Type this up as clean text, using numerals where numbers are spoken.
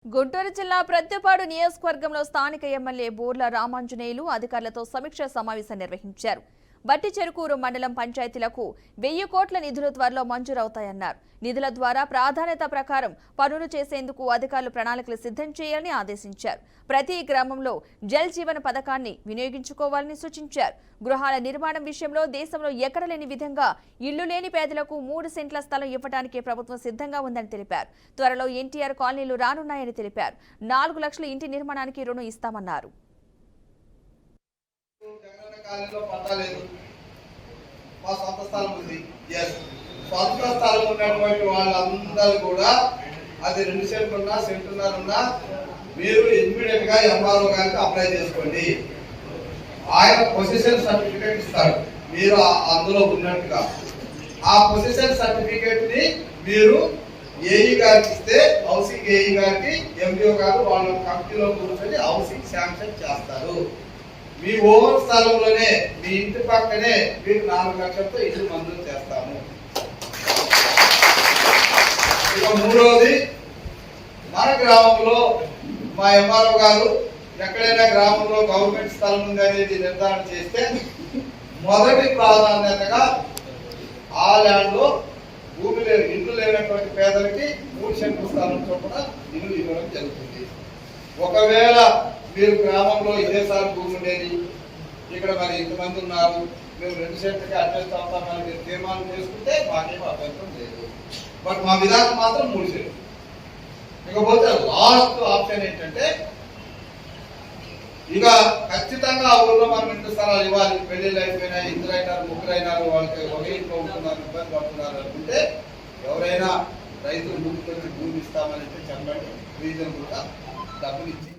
గుంటూరు జిల్లా ప్రత్తిపాడు నియోజకవర్గంలో స్థానిక ఎమ్మెల్యే బోర్ల రామాంజనేయులు అధికారులతో సమీక్ష సమావేశం నిర్వహించారు. బట్టి చెరుకూరు మండలం పంచాయతీలకు 1000 కోట్ల నిధులు త్వరలో మంజూరవుతాయన్నారు. నిధుల ద్వారా ప్రాధాన్యత ప్రకారం పనులు చేసేందుకు అధికారులు ప్రణాళికలు సిద్ధం చేయాలని ఆదేశించారు. ప్రతి గ్రామంలో జల్ జీవన్ పథకాన్ని వినియోగించుకోవాలని సూచించారు. గృహాల నిర్మాణం విషయంలో దేశంలో ఎక్కడ లేని విధంగా ఇల్లు లేని పేదలకు 3 సెంట్ల స్థలం ఇవ్వడానికి ప్రభుత్వం సిద్ధంగా ఉందని తెలిపారు. త్వరలో ఎన్టీఆర్ కాలనీలు రానున్నాయని తెలిపారు. 4 లక్షల ఇంటి నిర్మాణానికి రుణం ఇస్తామన్నారు. మా సొంత స్థలం ఉంది. సొంత స్థలం ఉన్నటువంటి వాళ్ళందరూ కూడా అది 2 సెంట్లున్నా సెంటున్నరున్నా మీరు ఇమ్మీడియట్ గా ఎంఆర్ఓ గారికి అప్లై చేసుకోండి. ఆయన పొజిషన్ సర్టిఫికేట్ ఇస్తాడు. మీరు అందులో ఉన్నట్టుగా ఆ పొజిషన్ సర్టిఫికేట్ ని మీరు ఏఈ గారికి ఇస్తే హౌసింగ్ ఏఈ గారికి ఎండిఓ గారు వాళ్ళ కంపెనీలో కూర్చొని హౌసింగ్ శాంక్షన్ చేస్తారు. మీ ఓవర్ స్థలంలోనే మీ ఇంటి పక్కనే మీకు 4 లక్షలతో ఇల్లు మంజూరు చేస్తాము. ఇక మూడవది, మన గ్రామంలో మా ఎంఆర్ఓ గారు ఎక్కడైనా గ్రామంలో గవర్నమెంట్ స్థలం ఉంది అనేది నిర్ధారణ చేస్తే మొదటి ప్రాధాన్యతగా ఆ ల్యాండ్ లో భూమి లేని ఇండ్లు లేనటువంటి పేదలకి 3 సెంట్ల స్థలం చొప్పున ఇల్లు ఇవ్వడం జరుగుతుంది. ఒకవేళ మీరు గ్రామంలో ఇదేసారి భూమి ఉండేది, ఇక్కడ మరి ఇంతమంది ఉన్నారు, మేము 2 సెంట్లకి అడ్జస్ట్ అవుతామని మీరు తీర్మానం చేసుకుంటే మాకేం అభ్యంతరం లేదు. బట్ మా విధానం మాత్రం 3 సెంట్లు. ఇకపోతే లాస్ట్ ఆప్షన్ ఏంటంటే ఇక ఖచ్చితంగా ఆ ఊళ్ళో మనం ఇంటి స్థలాలు ఇవ్వాలి. పెళ్లిళ్ళు అయిపోయినాయి, 2 అయినారు, 3 అయినారు, వాళ్ళకి ఒకే ఇంట్లో ఉంటున్నారు, ఇబ్బంది పడుతున్నారు అనుకుంటే ఎవరైనా రైతులు ముందుకొచ్చి భూమి ఇస్తామని చెప్పండి, రీజనబుల్ గా డబ్బులు ఇచ్చి